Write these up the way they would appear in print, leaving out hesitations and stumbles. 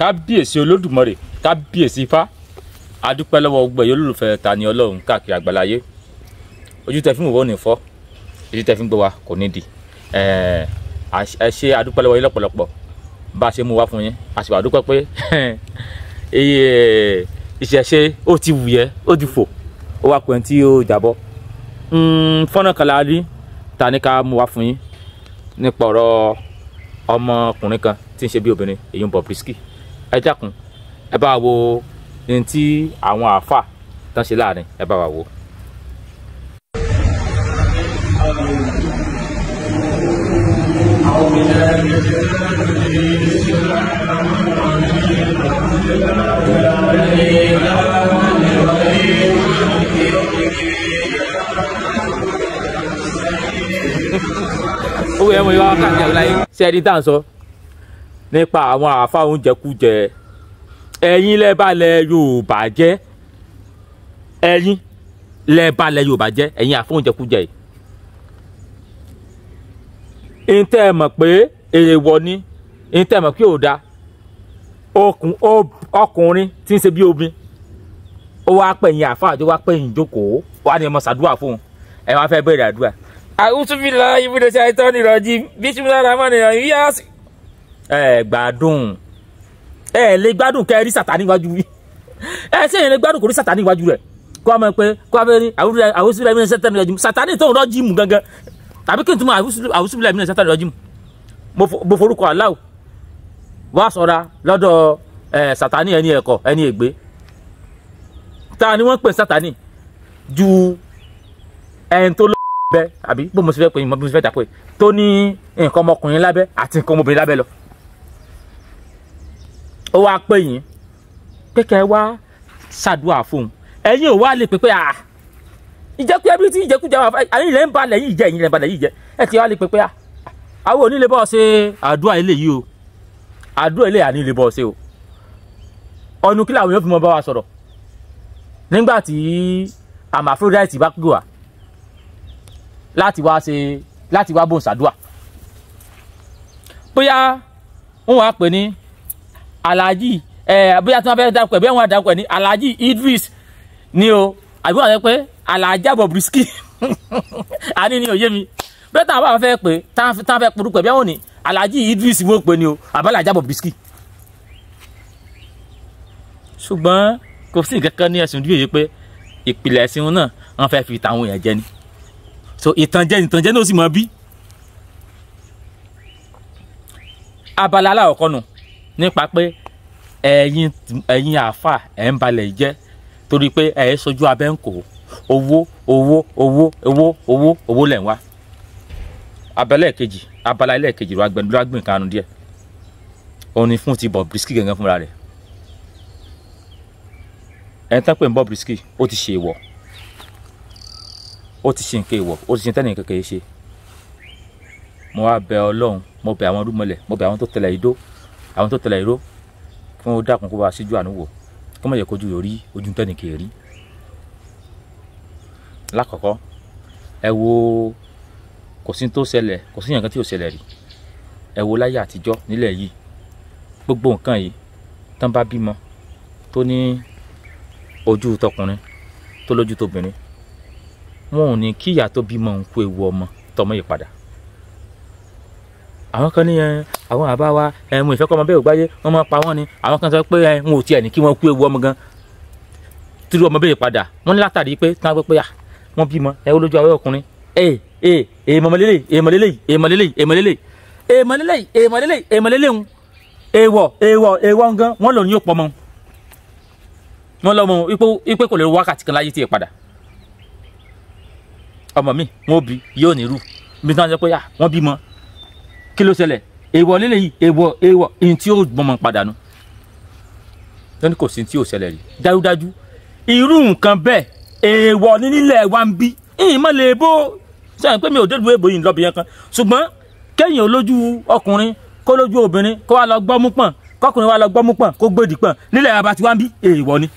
kábíyèsí olódùmarè, kábíyèsí ifá, adúpẹ́ lọ́wọ́ gbogbo ẹ̀yin olólùfẹ́ Tani Olohun káàkiri àgbáláyé. Ojú tẹ́ fi ń wò ó ní fọ́, ojú tẹ́ fi ń gbọ́ wa kò ní di. Ẹ ṣé adúpẹ́ lọ́wọ́ yín lọ́pọ̀lọpọ̀ bá a ṣe mú wá fún yín. A sì wá dúpẹ́ pé ìṣẹ̀ṣe ó ti wùyẹ́, ó ti fò, ó wá pẹ́ tí ó jábọ́. Fọ́nà kan la rí ta ní ká mú wá fún yín nípa ọ̀rọ̀ ọmọkùnrin kan tí ń ṣe bí obìnrin, èyí ń Bobrisky. Ẹ dákun, ẹ bá wo ní tí àwọn àáfà tán ṣe láàrin, ẹ bá wa wo. Owó ẹ̀mọ̀ ìwà káàkiri àgbáláyé ṣe ẹni tá à ń sọ nípa àwọn àáfà oúnjẹkújẹ. Ẹ̀yin lẹ́bàlẹ̀ Yorùbá jẹ́, ẹ̀yin lẹ́bàlẹ̀ Yorùbá jẹ́, ẹ̀yin àáfà oúnjẹkújẹ yìí. Ntẹ́ ẹ mọ̀ pé èèwọ̀ ni, ntẹ́ ẹ mọ̀ pé ò da, ọkùnrin tí ń ṣe bí obìnrin ó wá pẹ̀yìn àáfà àjọ wá pẹ̀yìn jókòó wá ní ẹ mọ̀ ṣàdúrà fún un, ẹ wá fẹ́ bẹ̀rẹ̀ àdúrà. Àwùjọbílà ìbúdó ṣe àìtọ́ nìrọ̀jì bísímìlá ramọ́ nìrọ̀jì yíyá sí. Ẹ gbádùn, ẹ lè gbádùn kẹ́ rí Sátánì níwájú yìí. Ẹ ṣe lè gbádùn kò rí Sátánì níwájú rẹ̀ kó a mọ̀ pé kó a fẹ́ ní àwùjọbílà ìbúdó ṣe àìtọ́ nìrọ̀jì Sátánì tó ń rọ́jì mú gangan tàbí kí n tún mọ àwùjọbílà ìbúdó ṣe àìtọ́ nìrọ̀jì mo forúkọ Allah wá ṣọ́ra lọ́dọ̀ Sátánì ẹni ẹ̀kọ́ ẹni ègbé. Ta ni wọ́n pè Sátánì ju ẹni tó bẹ àbí bó mo sì fẹ́ pé mo sì fẹ́ dàpọ̀ tó ní nǹkan ọmọkùnrin lábẹ́ àti nǹkan ọmọbìnrin lábẹ́ lọ. Ó wá pè yín pé kẹ́ wá ṣàdúrà fún un. Ẹ̀yin ò wá lè pè pé ìjẹkú ẹbí tí ìjẹkújẹ wà fún àyìn ilẹ̀ ń balẹ̀ yìí jẹ́, ẹ̀yin ilẹ̀ ń balẹ̀ yìí jẹ́. Ẹ ti wá lè pè pé àwọn onílé bọ́ ṣe àdúrà ilé yìí o, àdúrà ilé àní ilé bọ́ ṣe o. Ọ̀nù kí làwọn yóò fi mọ bá wa sọ̀rọ̀ nígbà tí Aphrodite bá pè wá láti wá bóun ṣàdúà. Bóyá wọ́n wá pè ní Alhaji bóyá tí wọ́n fẹ́ dápẹ́ bí wọ́n dápẹ́ ní Alhaji Idris ni o, àbí wọ́n fẹ́ pé Alhaja Bobrisky àní ni òye mi. Bẹ́ẹ̀ táwọn bá fẹ́ pé táwọn fẹ́ porúkọ bí wọ́n ní Alhaji Idris wọ́n pè ní o àbí Alhaja Bobrisky. Ṣùgbọ́n kò sí nǹkan kan ní ẹ̀sùn díẹ̀ yìí pé ìpìlẹ̀ ẹ̀sìn wọn náà wọ́n fẹ́ fi tàwọn èèyàn jẹ ni. So ìtànjẹ náà sì mọ bí. Abala aláwọ̀kọ́ nù nípa pé ẹ̀yin àáfà ẹ̀ ń balẹ̀ jẹ́ torí pé ẹ̀ sojú abẹ́ ń kó owó lẹ̀ ń wá. Abala ẹlẹ́ẹ̀kejì ló agbẹ̀n kanu díẹ̀. Òun ni fún ti Bobrisky gangan fúnra rẹ̀. Ẹ̀ tán pé Bobrisky ó ti ṣe èèwọ̀, ó ti ṣe nǹkan èèwọ̀, ó ti ṣe tẹ́nìyàn kékeré ṣe. Mo wá bẹ Ọlọ́run, mo bẹ àwọn rúmọlẹ̀, mo bẹ àwọn tó tẹ̀lé ìdó, àwọn tó tẹ̀lé ìró kí wọ́n dákun kó bá síjú àánú wò kí wọ́n má yẹ kójú lórí ojú tẹ́nìkè rí. Lákọ̀ọ́kọ́ ẹ wo, kò sí tó ṣẹlẹ̀, kò sí nǹkan tí ò ṣẹlẹ̀ rí. Ẹ wo láyé àtijọ́ nílẹ̀ yìí, gbogbo nǹkan yìí tán bá bímọ tó ní ojú tọkùnrin tó lójú tóbìnrin, wọn ò ní kí ìyá tó bímọ ń kó ewu ọmọ tọmọ yìí padà. Àwọn kan ní àwọn àbá wa mo ìfẹ́ kọ́ ọmọ bẹ́ẹ̀ ò gbáyé wọ́n máa pa wọ́n ni. Àwọn kan sọ pé wọn ò tiẹ̀ ní kí wọ́n kó ewu ọmọ gan tírú ọmọ bẹ́ẹ̀ padà. Wọ́n ní látàrí pé tí wọ́n pé wọ́n bímọ olójú àwẹ́ ọkùnrin èèmọ̀lélẹ̀ gan wọ́n lò ní yóò pọ̀ mọ́ wọn lọ́mọ ipé kò lè wákàtí kan láyé tí ì padà. Ọmọ mi wọn bí yóò ní irú bí wọ́n sọ pé wọ́n bímọ kí ló ṣẹlẹ̀, èèwọ̀ lélẹ̀ yìí èèwọ̀ ìyìn tí ó gbọmọ padà nù. Lọ́ní kò sí tí ò ṣẹlẹ̀ rí dájúdájú irú nǹkan bẹ́ẹ̀ èèwọ̀ ní nílẹ̀ wa ń bí. Ìyìn mọ́ lè bó sẹ́yìn pé mi ò délùú èbó yìí lọ́bìyẹn kan, ṣùgbọ́n kẹ́yìn olójú ọkùnrin kó lójú obìnrin kó wá lọ gbọ́mú pọ̀n, kọkùnrin wá lọ gbọ́mú pọ̀n kó gbèdì pọ̀n nílẹ̀ abá tí wá ń bí èèwọ̀ ni.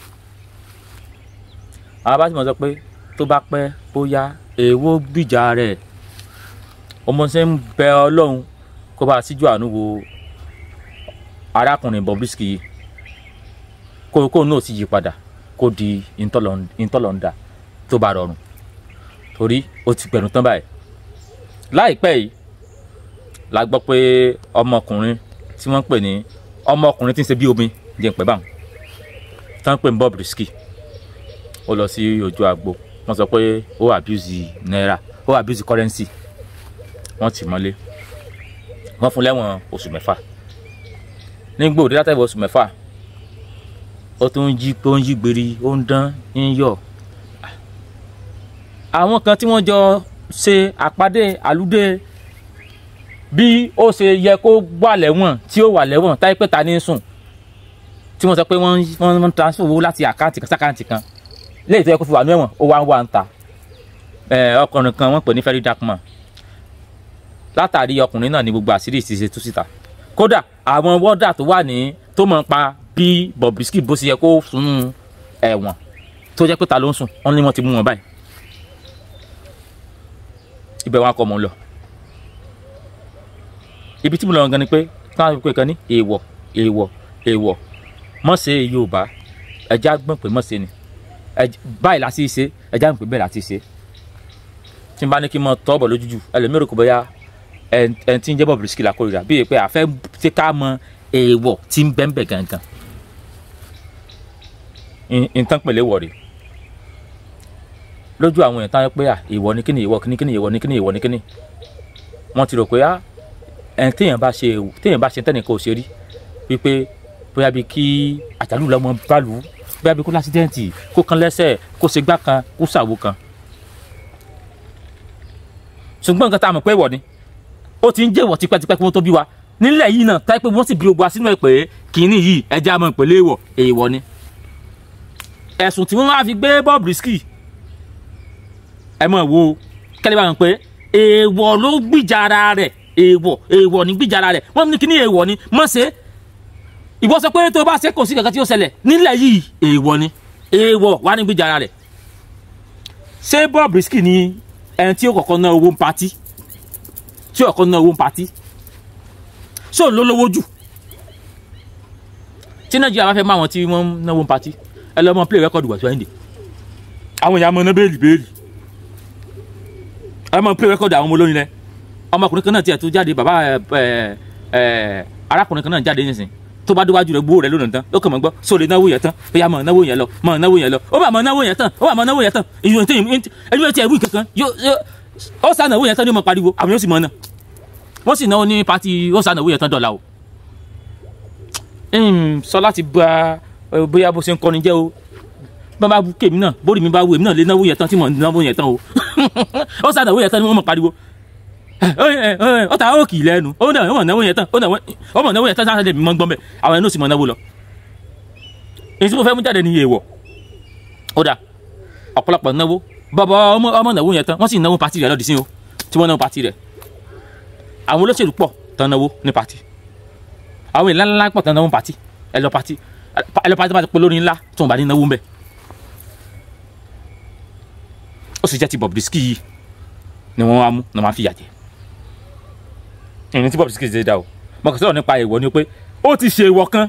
Àwọn bá ti mọ̀ sọ pé tó bá pẹ́ bóyá èèwọ̀ gbìjà rẹ̀. Ọmọ ṣe ń bẹ Ọlọ́run kó bá síjú àánú wo arákùnrin Bobrisky yìí kó náà sì yí padà kó di ìtọ́lọ́ndà tó bá rọrùn torí ó ti gbẹ̀rún tán báyìí. Láìpẹ́ yìí la gbọ́ pé ọmọkùnrin tí wọ́n ń pè ní ọmọkùnrin tí ń ṣe bí omi jẹ́ ń pẹ́ báwọn tí wọ́n ń pè ní Bobrisky ó lọ sí ojú agbo wọ́n sọ pé ó abuse náírà ó abuse currency wọ́n tì mọ́lé wọ́n fún lẹ́wọ̀n oṣù 6 nígbà òde látàrí oṣù 6 ó tún ń jí pé ó ń yí gbèrè ó ń dán ń yọ̀. Àwọn kan tí wọ́n jọ ṣe àpàdé àlùdé bí ó ṣe yẹ kó wà lẹ́wọ̀n tí ó wà lẹ́wọ̀n táyé pé ta ní sùn tí wọ́n sọ pé wọ́n transfer owó láti àkáǹtì kan sákáǹtì kan léyìí tó yẹ kó fi wà ní ẹ̀wọ̀n ó wá ń ta. Ọkùnrin kan wọ́n pè ní Very Dark Man látàrí ọkùnrin náà ní gbogbo àṣírí ti ṣe tú síta. Kódà àwọn wọ́dà tó wà ní tó mọ̀ pa bí Bobrisky bó ṣe yẹ kó sùn ẹ̀wọ̀n tó jẹ́ pé ta ló ń sùn wọ́n ní wọ́n ti mú wọn báyìí. Ibẹ̀ wọn kọ́ mọ́ lọ. Ibi tí mo lọ gan ni pé káwọn pé kan ní èèwọ̀ mọ̀ ṣe Yorùbá ẹja gbọ́n pé mọ̀ ṣe ni báyìí la sì ṣe ẹja gbọ́n pé bẹ́ẹ̀ la ti ṣe. Tí n bá ní kí n mọ tọ́bọ̀ lójújù ẹlòmíràn kò bóyá ẹni tí ń jẹ́ Bobrisky la kórìíra bíi pé àfẹ́ ṣe ká mọ èèwọ̀ tí ń bẹ́ẹ̀ gangan nǹkan pẹ̀lẹ́ wọ̀ rè lójú àwọn èèyàn táwọn pé ìwọ ni kíni ìwọ kíni ìwọ ni kíni ìwọ ni kíni wọ́n ti rò pé ẹni téèyàn bá ṣe tẹ́nìkan ò ṣe rí wípé bóyá bí kí àjálù lọ́mọ bá lù ú bóyá bí kó lásídẹ́ǹtì kó kan lẹ́sẹ̀ kó ṣe gbá kan kó ṣàwo kan. Ṣùgbọ́n nǹkan tá a mọ̀ pé ìwọ ni ó ti ń jẹ́ ìwọ tipẹ́tipẹ́ kí wọ́n tó bí wa nílẹ̀ yìí náà táyé pé wọ́n sì bí ogun sínú ẹ̀ pé kínní yìí ẹja mọ̀ pẹ̀lú èèwọ̀ ni. Ẹ̀sùn tí wọ́n máa fi gbé Bobrisky ẹ mọ̀ wo kẹ́lẹ́ bá wọn pé èèwọ̀ ló gbìjà ara rẹ̀ èèwọ̀ ní gbìjà ara rẹ̀ wọ́n ní kíní èèwọ̀ ni mọ̀ ṣe ìwọ sọ pé tó bá ṣe kò sí kankan tí ó ṣẹlẹ̀ nílẹ̀ yìí èèwọ̀ ni èèwọ̀ wà ní gbìjà ara rẹ̀. Ṣé Bobrisky ni ẹni tí ó kọ́kọ́ ná owó ń patí tí ó kọ́kọ́ ná owó ń patí ṣó ló lówó jù tí Nàìjíríà bá fẹ́ máa wọn tí wọ́n ń náwó ń patí ẹ lọ́ mọ play record wà tó ẹ̀ ń dè àwọn èèyàn mọ̀ ná béèlì ẹ mọ̀ play record àwọn ọmọ olóyin rẹ ọmọkùnrin kan náà tiẹ̀ tó jáde bàbá arákùnrin kan náà jáde nísìn tó bá déwájú rẹ gbówó rẹ lónìí tán ó kàn mọ́ gbọ́ sóòlè náwó yẹn tán ó yá mọ̀ náwó yẹn lọ ó bá mọ̀ náwó yẹn tán ẹni tí ẹ wí kankan ó sá náwó yẹn tán ní ọmọ pariwo àwọn yóò sì mọ̀ náà wọ́n sì náwó ní pati ó sá náwó yẹn tán dọ̀la o. Sọ láti bá bóyá bó ṣe ń kọrin jẹ́ o bá bá kémi náà bórí mi bá wù èmi náà lé náwó yẹn tán tí mo náwó yẹn tán o ó sá náwó yẹn tán ní wọ́n mọ̀ pariwo ó ta ó kì í lẹ́nu ó mọ̀ náwó yẹn tán ó mọ̀ náwó yẹn tán sáà lè mi mọ́ gbọ́n bẹ́ẹ̀ àwọn ẹni ó sì mọ̀ náwó lọ. èyí tí mo fẹ́ mú jáde ní èèwọ̀ ó dà ọ̀pọ̀lọpọ̀ náwó bàbá ọmọ náwó yẹn tán wọ́n sì náwó pati rẹ̀ lọ́dí sí o tí wọ́n náwó pati rẹ̀ àwọn olóṣèlú pọ̀ tán náwó ní pati àwọn ìlànà ńlá pọ̀ tán náwó pati ẹ lọ pati bá ti pé lórí ńlá tó ń bá ní náwó ń bẹ̀. ó sì jẹ́ ti Bobrisky yìí ni wọ́n wá mú ní wọ́n máa fi yà jẹ́ ẹni tí Bobrisky ṣe dá o mo kàn sọ̀rọ̀ nípa èèwọ̀ ni pé ó ti ṣe èèwọ̀ kan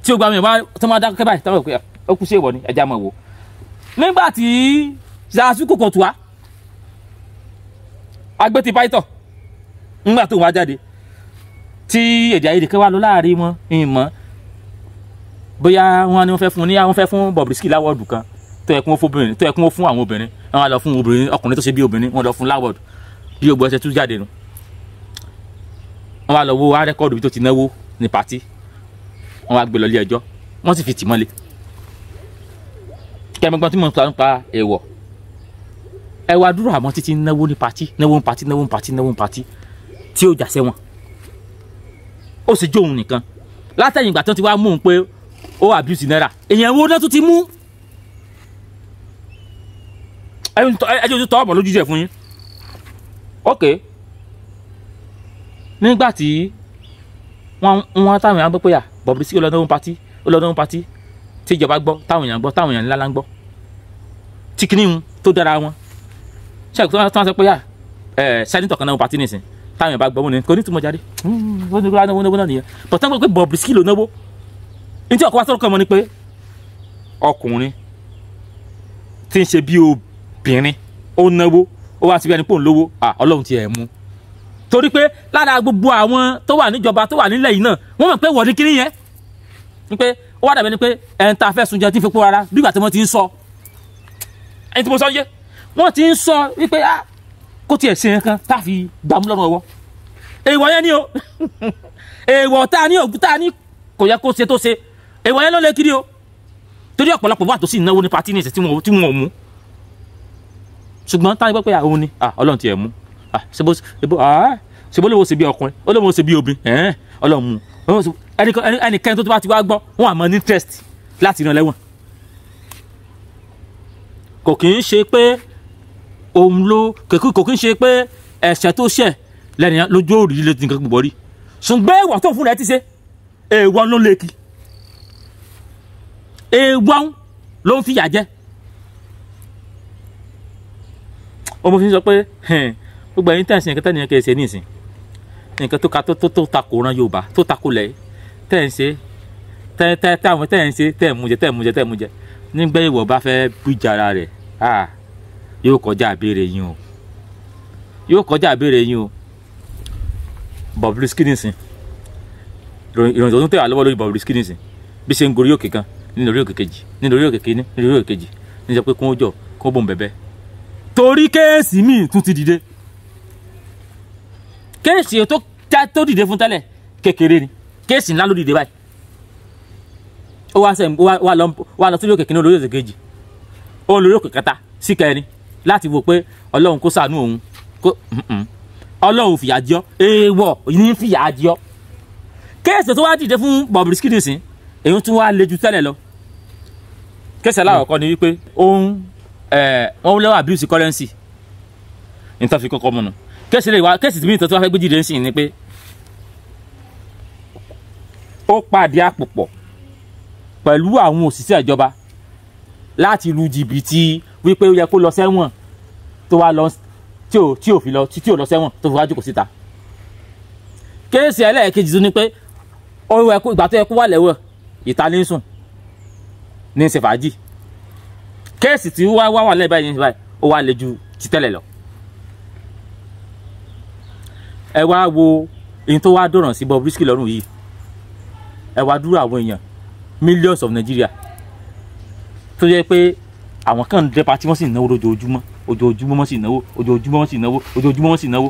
tí ó gba mi wá tó máa dákẹ́ báyìí táwọn òkè ó kú sí èèwọ̀ ni ẹja mọ̀ wò nígbà tí Zazu kòkò tù wá agbé ti pàìtọ̀ nígbà tó wá jáde tí èdè àìyedè kẹwàá lọ láàrin wọn ìmọ̀ bóyá wọn ni wọ́n fẹ́ fún Bobrisky láwọ́ọ̀dù kan tó yẹ kí wọ́n fún àwọn obìnrin wọn lọ fún obìnrin ọkùnrin tó ṣe bí obìnrin wọn lọ fún láwọ́ọ̀dù bí ogbó ẹsẹ̀ tún jáde nù wọn wá lọ wo rẹ́kọ̀dù bí tó ti náwó ní pàtí wọn wá gbé lọ ilé ẹjọ́ wọ́n sì fi tì mọ́lé kẹ́mẹ́gbọ́n tí mo ń sọ nípa èèwọ̀ ẹ wá dúró àmọ́ títí náwó ní pàtí tí ó jà sẹ́wọ̀n ó sì jóun nìkan látẹ̀yìn ìgbà tó ti wá mú un pé ó abuse náírà èèyàn wo náà tó ti mú ẹjọ́ tó tọ́ ọ̀bọ̀ lójú jẹ́ fún yín ok nígbà tí wọ́n táwọn èèyàn gbọ́ pé Bobrisky ó lọ náwó pàtí tí ìjọba gbọ́ táwọn èèyàn ńlá gbọ́ tí kìíní tó dára wọn ṣe àgbẹ̀ tó wọ́n sọ pé sẹ́nitọ̀ kan náwó pàtí nìsín táwọn èèyàn bá gbọ́ wọn ni kò ní túmọ̀ jáde wọ́n ní kó náwó náà nìyẹn bọ̀tán gbọ́ pé Bobrisky ló náwó ní tí ọkọ̀ wá sọ̀rọ̀ kan mọ́ ni pé ọkùnrin tí ń ṣe bí obìnrin ó náwó ó wá síbi ẹni pò ń lówó ọlọ́run ti ẹ̀ mú torí pé lára gbogbo àwọn tó wà níjọba tó wà nílẹ̀ yìí náà wọ́n mọ̀ pé wọ́n ní kíní yẹn ni pé ó wá dàbí ẹni pé ẹni tá a fẹ́ sunjẹ tí ń fi pọ́ rárá bí ìgbà tí wọ́n ti ń sọ ẹni tí mo sọ yé wọ́n ti ń sọ wípé kó tiẹ̀ ṣe nǹkan tá a fi gbàmú lọ́rùn ọwọ́ èèwọ̀ yẹn ni o èèwọ̀ tá a ní kò yẹ kó ṣe tó ṣe èèwọ̀ yẹn ló lé kiri o torí ọ̀pọ̀lọpọ̀ wà tó sì náwó ní pati ní ìṣẹ́ tí wọ́n ò mú ṣùgbọ́n táwọn pẹ́ àwọn ni ọlọ́run ti ẹ̀ mú ṣebó lówó ṣe bí ọkùnrin ó lówó ṣe bí obìnrin ọlọ́run mú ẹnikẹ́ni tó bá ti wá gbọ́ wọn àmọ́ ní interest láti rán lẹ́wọ̀n kò kì í ṣe pé òun ló kò kì í ṣe pé ẹ̀ṣẹ̀ tó ṣẹ̀ lẹ́nìyàn lójú òrì lè ti nǹkan gbogbo rí ṣùgbọ́n èèwọ̀ tó fún rẹ̀ ti ṣe èèwọ̀ ló lè kí èèwọ̀ ló ń fìyà jẹ ọmọ fi sọ pé gbogbo ẹ̀yin tẹ̀sí nǹkan tẹ́nìyàn kì í ṣe ní ìsìn nǹkan tó takò ran Yorùbá tó takò lẹ̀ tẹ̀ ń ṣe táwọn tẹ̀ ń ṣe tẹ̀ mú jẹ nígbà ìwọ bá fẹ́ bíjà ara rẹ̀ yóò kọjá àbẹ̀rẹ̀ yín o yóò kọjá àbẹ̀rẹ̀ yín o Bobrisky nìsín ìròyìn tó tẹ̀ wá lọ́wọ́ lórí Bobrisky nìsín bí ṣe ń gorí òkè kan nínú orí òkè kejì nínú orí òkè kejì nínú orí òkè kejì ní sọ pé kó jọ kó bò ń bẹ̀bẹ̀ torí kéèsì míì tún ti dìde kéèsì tó dìde fún tẹ́lẹ̀ kékeré ni kéèsì ńlá ló dìde báyìí ó wá lọ sí òkè kìíní olórí òkè kejì ó lórí òkè kẹta sí kẹrin láti wò pé ọlọ́run kó ṣàánú òun kó ọlọ́run fìyà jẹ ọ́ èèwọ̀ ní fìyà jẹ ọ́ kéèsì tó wá dìde fún Bobrisky nìsín èyí tún wá le ju tẹ́lẹ̀ lọ kéèsì aláwọ̀kọ́ ni wípé wọ́n lẹ́wọ̀n abuse currency nítorí fi kọ́kọ́ mọ̀nà kéèsì tí mi tó wá fẹ́ gbé jìde ń sìn ni pé ó pàdé àpòpọ̀ pẹ̀lú àwọn òṣìṣẹ́ ìjọba láti lu jìbìtì wípé ó yẹ kó lọ sẹ́wọ̀n tó wá lọ tí ò lọ sẹ́wọ̀n tó fi wá jókòó síta kéèsì ẹlẹ́ẹ̀kejì tún ni pé ìgbà tó yẹ kó wà lẹ́wọ̀n ìta ní sùn ní ṣe fàájì kéèsì tí wà lẹ́yìn báyìí ó wá le ju ti tẹ́lẹ̀ lọ ẹ wá wo èyí tó wá dọ̀ràn sí Bobrisky lọ́rùn yìí ẹ wá dúró àwọn èèyàn millions of Nigeria tó yẹ pé àwọn kan dé pati wọ́n sì náwó lójoojúmọ́ wọ́n sì náwó ojoojúmọ́ wọ́n sì náwó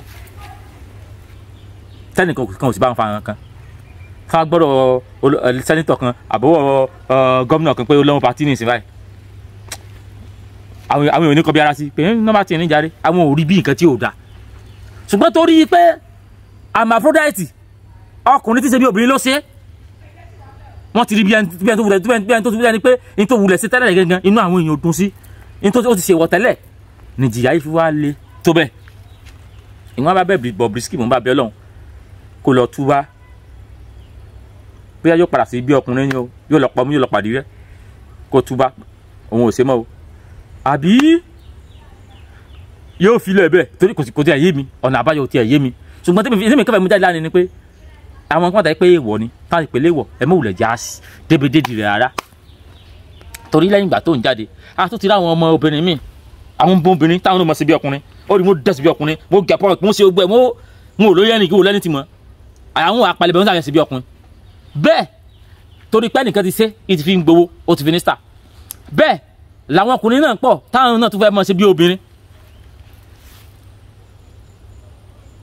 tẹ́nìkan kan ò sì bá wọn fa àwọn kan ká gbọ́dọ̀ sẹ́nitọ̀ kan àbọ̀wọ̀ gómìnà kan pé ó lọ́wọ́ pati ní ìsìn báyìí àwọn èèyàn ní kọ́ bí ara sí pé nọ́mbà tí ẹ̀ ní jáde àwọn ò rí bí nǹkan tí ò dáa ṣùgbọ́n torí pé Hermaphrodite ọkùnrin tí ṣe bí obìnrin ló ṣe wọ́n ti rí bí ẹni tó wulẹ̀ ni pé ní tó wulẹ̀ sí tẹ́lẹ̀ gangan inú àwọn èèyàn dùn sí ní tó ti ṣe wọ̀ tẹ́lẹ̀ ní jìyà yìí fi wá le tó bẹ́ẹ̀ ìwọ́n bá bẹ́ẹ̀ Bobrisky mò ń bá bẹ́ Ọlọ́run kó lọ túbá bóyá yóò padà sí bí ọkùnrin ni o yóò lọ pọ̀ mú yóò lọ pàdé rẹ kó túbá òun ò ṣe mọ́ o àbí yóò fi lọ ẹ̀bẹ̀ torí kò tí ẹ̀ yé mi ọ̀nà àbáyọ tí ẹ̀ yé mi ṣùgbọ́n tẹ́mi kẹfẹ́ mú jáde lánàá ni pé àwọn kan tàbí pé èèwọ̀ ni táwọn ìpele èèwọ̀ ẹ mọ̀ wùlẹ̀ já sí débedédi rẹ̀ rárá torí lẹ́yìn ìgbà tó ń jáde a tún ti rí àwọn ọmọ obìnrin míì àwọn obìnrin táwọn ọmọ sí bí ọkùnrin ó rí mo dẹ́sí bí ọkùnrin mo gẹ̀ pọ̀ mo ṣe gbẹ mo ò lórí ẹnì kí wò lẹ́ni ti mọ̀ àwọn àpàlẹ̀ bẹ̀rẹ̀ ń sàyẹ̀sí bí ọkùnrin bẹ́ẹ̀ torí pé ẹnìkan ti ṣe é ti fi ń gbowó ó ti fi ní star bẹ́ẹ̀ làwọn ọkùnrin náà pọ̀ táwọn náà tún fẹ́ mọ̀ sí bí obìnrin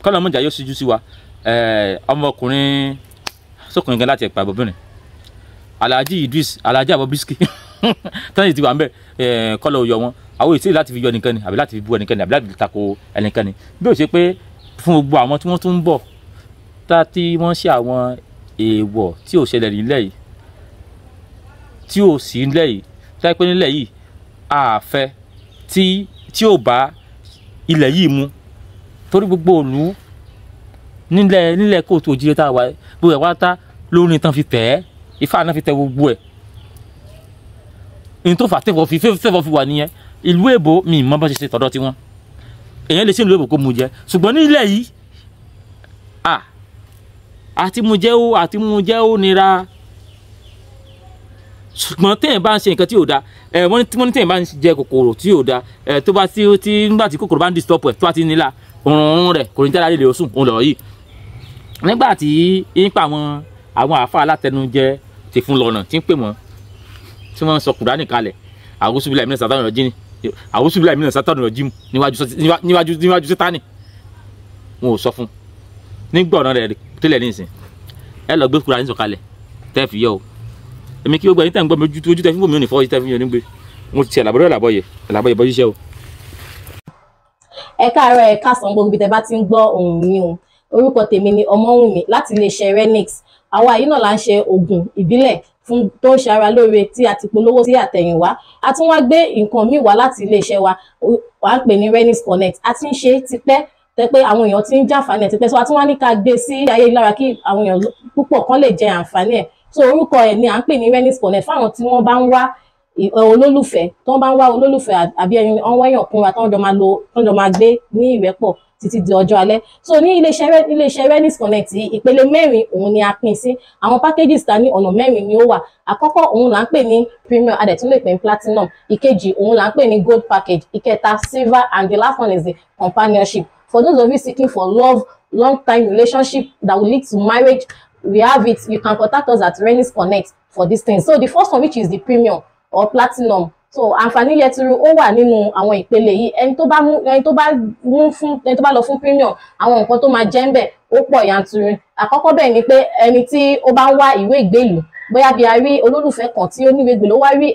kọ́lọ̀ mọ̀jà yóò ṣíjú sí wa ọmọkùnrin sọkùnrin gan láti ẹ̀pà àbọ̀bìnrin Alhaji Idris Alhaji Bobrisky tẹ́lẹ̀ ti wà ń bẹ̀ kọ́lọ̀ òyọ̀ wọn àwọn èsì láti fi yọ ẹnìkan ni àbí láti fi bú ẹnìkan ni àbí láti fi tako ẹnìkan ni bí ó ṣe pé fún gbogbo àwọn tí wọ́n tún ń bọ̀ tí wọ́n ṣe àwọn èèwọ̀ tí ò ṣẹlẹ̀ nílẹ̀ yìí tí ò sí nílẹ̀ yìí táyé pé nílẹ̀ yìí àfẹ́ tí ò bá ilẹ̀ yìí mu torí gbogbo òlú nílẹ̀ kóòtù òjìrè tá a wà gbogbo ẹ̀ wá tá lórí tán fi tẹ̀ ẹ́ Ifá náà fi tẹ gbogbo ẹ̀ ní tó fà tẹ́fọ̀ fi wà nìyẹn ìlú èbó mi ìmọ̀ bá ṣe ṣe tọ̀dọ̀ tiwọn èèyàn lè ṣe ìlú èbó kó mu jẹ ṣùgbọ́n nílẹ̀ yìí àti mu jẹ́ ó nira ṣùgbọ́n téèyàn bá ń ṣe nǹkan tí ò da wọ́n ní téèyàn bá ń jẹ kòkòrò tí ò da tó bá tí nígbà tí kòkòrò bá ń disturb ẹ̀ tó bá ti nílà òórùn rẹ̀ kò ní jáde lè sùn òun lọ́rọ̀ yìí nígbà tí nípa àwọn àáfàá alátẹnujẹ ti fún lọ́nà tí ń pè wọ́n tí wọ́n sọ Kùránì kalẹ̀ àwùsù bíláì mìíràn sátánì rọ̀jìn àwùsù bíláì mìíràn sátánì rọ̀jìn níwájú sátánì wọn ò sọ fún nígbà ọ̀nà rẹ̀ tẹ́lẹ̀ nísìn ẹ lọ gbé Kùránì sọ̀kalẹ̀ tẹ́ fi yọ o èmi kí gbogbo ẹni tẹ́ ń gbọ́ mi ojú tẹ́ fi wò mí ò ní fọwọ́ yìí tẹ́ fi yọ nígbè mo ti ṣe àlàbọ̀yẹ̀ bọ́ ṣiṣẹ́ o. ẹ káàárọ̀ ẹ káàsán gbogbo ibi tẹ́ bá ti ń gbọ́ ohùn mi o orúkọ tèmi ni Ọmọ́wùnmí láti iléeṣẹ́ Renix àwa yìí náà là ń ṣe oògùn ìbílẹ̀ fún tó ń ṣe ara lóore tí a ti polówó sí àtẹ̀yìnwá a tún wá gbé nǹkan míì wá láti iléeṣẹ́ wa wà á pè ní Renix Connect a ti ń ṣe tipẹ́ tẹ́ pé àwọn èèyàn ti ń jàǹfààní ẹ̀ tipẹ́ so a tún wá ní ká gbé sí ayélujára kí àwọn èèyàn púpọ̀ kan lè jẹ àǹfààní ẹ̀ so orúkọ ẹ̀ ni à ń pè ní Renix Connect fáwọn tí wọ́n bá ń wá olólùfẹ́ tó ń bá ń wá olólùfẹ́ àbí ẹni ọ̀n wẹ́yàn kúnra tó ń jọ máa gbé ní ìrẹ́pọ̀ títí di ọjọ́ alẹ́ so ní iléeṣẹ́ Renix Connect ìpele 4 òun ni a pín sí àwọn packages ta ní ọ̀nà 4 ni ó wà àkọ́kọ́ òun là ń pè ní premium a dẹ̀ tún lè pè ní platinum ìkejì òun là ń pè ní gold package ìkẹta silver and the last one is the companionship for those of you seeking for love long time relationship that will lead to marriage we have it you can contact us at Renix Connect for this thing so the first one which is the premium or platinum so àǹfààní yẹturu ó wà nínú àwọn ìpele yìí ẹni tó bá lọ fún premium àwọn nǹkan tó máa jẹ́ ń bẹ̀ ó pọ̀ yanturu àkọ́kọ́ bẹ́ẹ̀ ni pé ẹni tí ó bá ń wá ìwé ìgbélùú bóyá bí a rí olólùfẹ́ kan tí ó níwèé ìgbélùú ó wá rí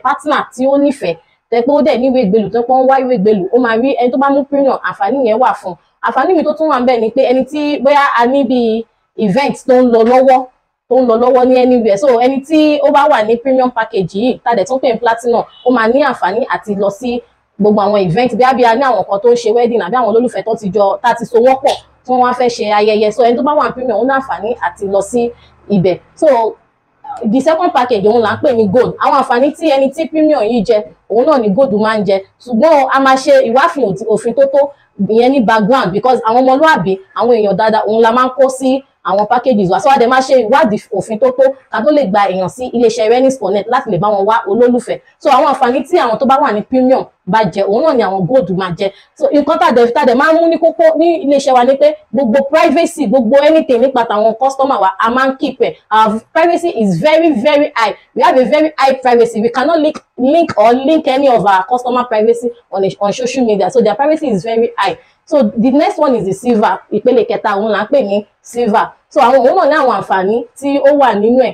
partner tí ó nífẹ̀ẹ́ tẹ́ pé ó dẹ̀ níwèé ìgbélùú tó pọ́n wá ìwé ìgbélùú ó máa rí ẹni tó bá mú premium àǹfààní yẹn wà fún àǹfààní mi tó tún wà ń bẹ̀ ni pé ẹni tí bóyá a ní bí event tó ń lọ lọ́wọ́ ní anywhere so ẹni tí ó bá wà ní premium package yìí tàdẹ̀ tún pè ní platinum ó máa ní àǹfààní àti lọ sí gbogbo àwọn event bí a ní àwọn kan tó ń ṣe wedding àbí àwọn olólùfẹ́ tó ti so wọ́n pọ̀ tí wọ́n wá fẹ́ ṣe ayẹyẹ so ẹni tó bá wà ní premium ó ní àǹfààní àti lọ sí ibẹ̀ so the second package òun là ń pè ní gold àwọn àǹfààní tí ẹni tí premium yìí jẹ òun náà ni gold máa ń jẹ ṣùgbọ́n a máa ṣe ìwáfin òfin tó ìyẹn ní background because àwọn ọmọlúàbí àwọn èèyàn dáadáa òun la máa ń kó sí àwọn packages wa so a dẹ̀ máa ṣe ìwádìí òfin tó ká tó lè gba èèyàn sí iléeṣẹ́ Renix Connect láti lè bá wọn wá olólùfẹ́ so àwọn àǹfààní tí àwọn tó bá wà ní premium bá jẹ òun náà ni àwọn gold máa jẹ so nǹkan tàdẹ̀ máa ń mú ní kókó ní iléeṣẹ́ wa ni pé gbogbo privacy gbogbo anything nípa tàwọn customer wa a máa ń keep ẹ̀ our privacy is very very high we have a very high privacy we cannot link any of our customer privacy on social media so their privacy is very high so the next one is the silver ìpele kẹta òun là ń pè ní silver so àwọn òun náà ní àwọn àǹfààní tí ó wà nínú ẹ̀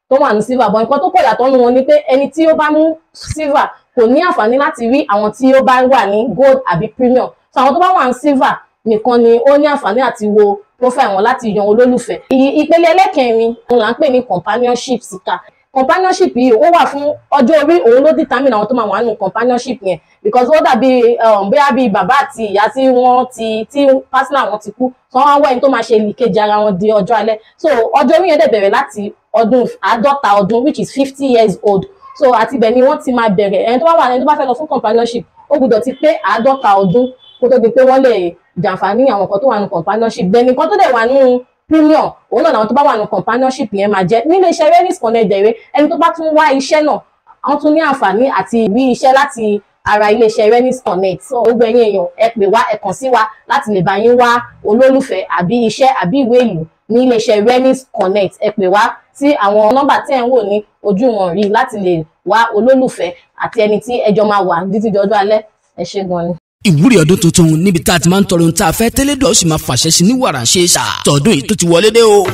tó wà ní silver but nǹkan tó pọ̀ yàtọ̀ nínú wọn ni pé ẹni tí ó bá mú silver kò ní àǹfààní láti rí àwọn tí ó bá wà ní gold àbí premium so àwọn tó bá wà ní silver nìkan ni ó ní àǹfààní àti wo profile wọn láti yan olólùfẹ́ ìpele ẹlẹ́kẹrin òun là ń pè ní companionship síkà companionship yìí ó wà fún ọjọ́ orí òun ló determine àwọn tó máa wà nínú companionship yẹn because ó dàbí bóyá bíi bàbá àti ìyá tí partner wọn ti kú so wọ́n wá ẹni tó máa ṣe ìkejì ara wọn di ọjọ́ alẹ́ so ọjọ́ orí yẹn dẹ̀ bẹ̀rẹ̀ láti ọdún 50 ọdún which is 50 years old so àti ibẹ̀ ni wọ́n ti máa bẹ̀rẹ̀ ẹni tó bá fẹ́ lọ fún companionship ó gbọ́dọ̀ ti pé 50 ọdún kó tó di pé wọ́n lè jàǹfààní àwọn kan tó wà nínú companionship bẹ́ẹ̀ nìkan tó dẹ̀ wà nínú premium òun náà làwọn tó bá wà ní companionship yẹn máa jẹ nílé iṣẹ́ Renix Connect dẹ̀rẹ́ ẹni tó bá tún wá iṣẹ́ náà wọ́n tún ní àǹfààní àti rí iṣẹ́ láti ara ilé iṣẹ́ Renix Connect so gbogbo ẹ̀yin èèyàn ẹ pè wá ẹ kàn sí wa láti lè bá yín wá olólùfẹ́ àbí iṣẹ́ àbí ìwé ìlú ní ilé iṣẹ́ Renix Connect ẹ pè wá sí àwọn nọ́mbà tí ẹ ń wò ní ojú wọn rí láti lè wá olólùfẹ́ àti ẹni tí ẹjọ́ máa wà títí di ọjọ́ alẹ́ ẹ ṣé gan ni. ìwúrí ọdún tuntun níbi tá a ti máa ń tọrọ ohun tá a fẹ́ tẹ́lẹ̀dọ̀ ó sì máa fàṣẹ sí ní wàrà ṣe é sà tọdún yìí tó ti wọlé dé o.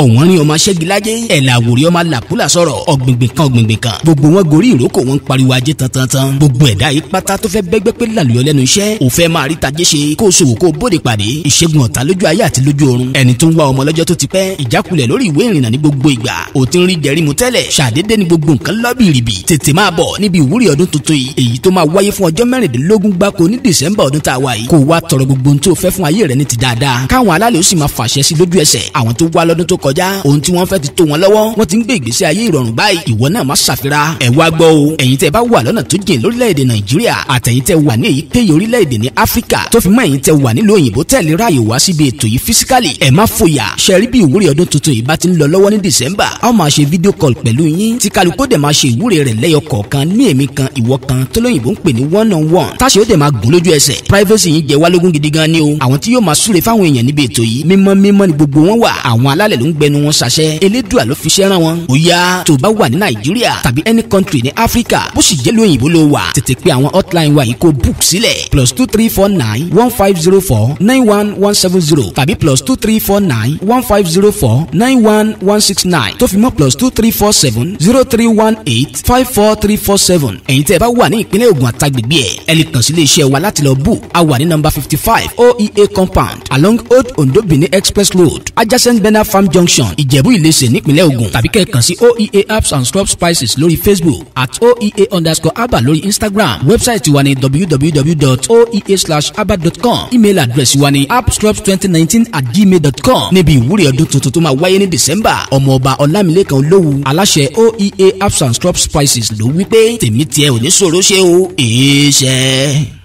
ọ̀wọ́n rí ọmọ ṣẹ́gilájẹ́ ẹ̀là àwòrí ọmọ làkúlà sọ̀rọ̀ ọ̀gbìngbìn kan gbogbo wọn gorí ìrókò wọn ń pariwo ajé tantan gbogbo ẹ̀dá yìí pátá tó fẹ́ bẹ́gbẹ́ pé làlùyọ lẹ́nu iṣẹ́ ò fẹ́ máa rí tajé ṣe kó o ṣòwò kó o bóde pàdé ìṣègùn ọ̀tá lójú ayé àti lójú ọ̀run ẹni tó ń wá ọmọ lọ́jọ́ tó ti pẹ́ ìjákulẹ̀ lórí ìwé ìrìnnà ní gbogbo ìgbà ò ti ń rí jẹ̀rímù tẹ́lẹ̀ ṣàdédé ní gbogbo nǹkan lọ́bìrìbì tètè máa bọ̀ níbi ìwúrí ọdún tuntun yìí èyí tó máa wáyé fún ọjọ́ 16 gbáko ní December ọdún tá a wà yìí kó wá tọrọ gbogbo ohun tó fẹ́ fún ayé rẹ ní ti dáadáa káwọn alálẹ̀ ó sì máa fàṣẹ sí lójú ẹsẹ̀ àwọn tó wá lọ́dún tó kọjá ohun tí wọ́n fẹ́ ti tó wọn lọ́wọ́ wọ́n ti ń gbé ìgbésí ayé ìrọ̀rùn báyìí ìwọ náà má ṣàfira ẹ wá gbọ́ o ẹ̀yin tẹ́ bá wà lọ́nà tó jìn lórílẹ̀‐èdè Nàìjíríà àtẹ̀yin tẹ́ wà ní èyíkéyìí orílẹ̀‐èdè ní Áfíríkà tó fi mọ́ ẹ̀yin tẹ́ wà nílùú òyìnbó tẹ̀lé ráàyè wá síbi ètò yìí físíkàlì ẹ má fòyà ṣẹ́rí bí ìwúre ọdún tuntun yìí bá ti ń lọ lọ́wọ́ ní December a ó máa ṣe fídíò call pẹ̀lú yín tí kálukú dẹ̀ máa ṣe ìwúre rẹ̀ lẹ́yọ kọ̀ọ̀kan ní èmi kan ìwọ kan tó lóyìnbó ń pè ní one-on-one táṣe ó dẹ̀ máa gùn lójú ẹsẹ̀ privacy yín jẹ́ wá lógún gidi gan ni o àwọn tí yóò máa súre fáwọn èèyàn níbi ètò yìí mímọ́ mímọ́ ni gbogbo wọn wà àwọn alálẹ̀ ló ń gbẹnu wọn ṣàṣẹ elédùà ló fi ṣẹ́ràn wọn ó yá tó bá wà ní Nàìjíríà tàbí any country ní Áfíríkà bó sì jẹ́ lóyìnbó ló wà tètè pé àwọn hotline wa yìí kó book sílẹ̀ +2349 1504 91170 tàbí +2349 1504 91169 tó fi mọ́ +2347 0318 54347 ẹ̀yin tẹ́ ẹ bá wà ní ìpínlẹ̀ Ògùn àtàgbègbè ẹ lè kàn sí ilé iṣẹ́ wa láti lọ book a wà ní number 55 OEA compound along Old Ondo Benin Express Road adjacent Bena Farm Junction Ìjẹ̀bú Ìlẹsẹ̀ nípínlẹ̀ Ògùn tàbí kẹ́ ẹ kàn sí OEA Herbs and Scrub Spices lórí Facebook @OEA_Aba lórí Instagram wẹ́bsáìtì wa ní www.oea/aba.com email address wa ní appscrubs2019@gmail.com níbi ìwúre ọdún tuntun tó máa wáyé ní December ọmọọba Ọlámilékan Olówu aláṣẹ OEA Herbs and Scrub Spices ló wí pé tèmi tiẹ̀ ò ní ṣòro ṣe o èé ṣe.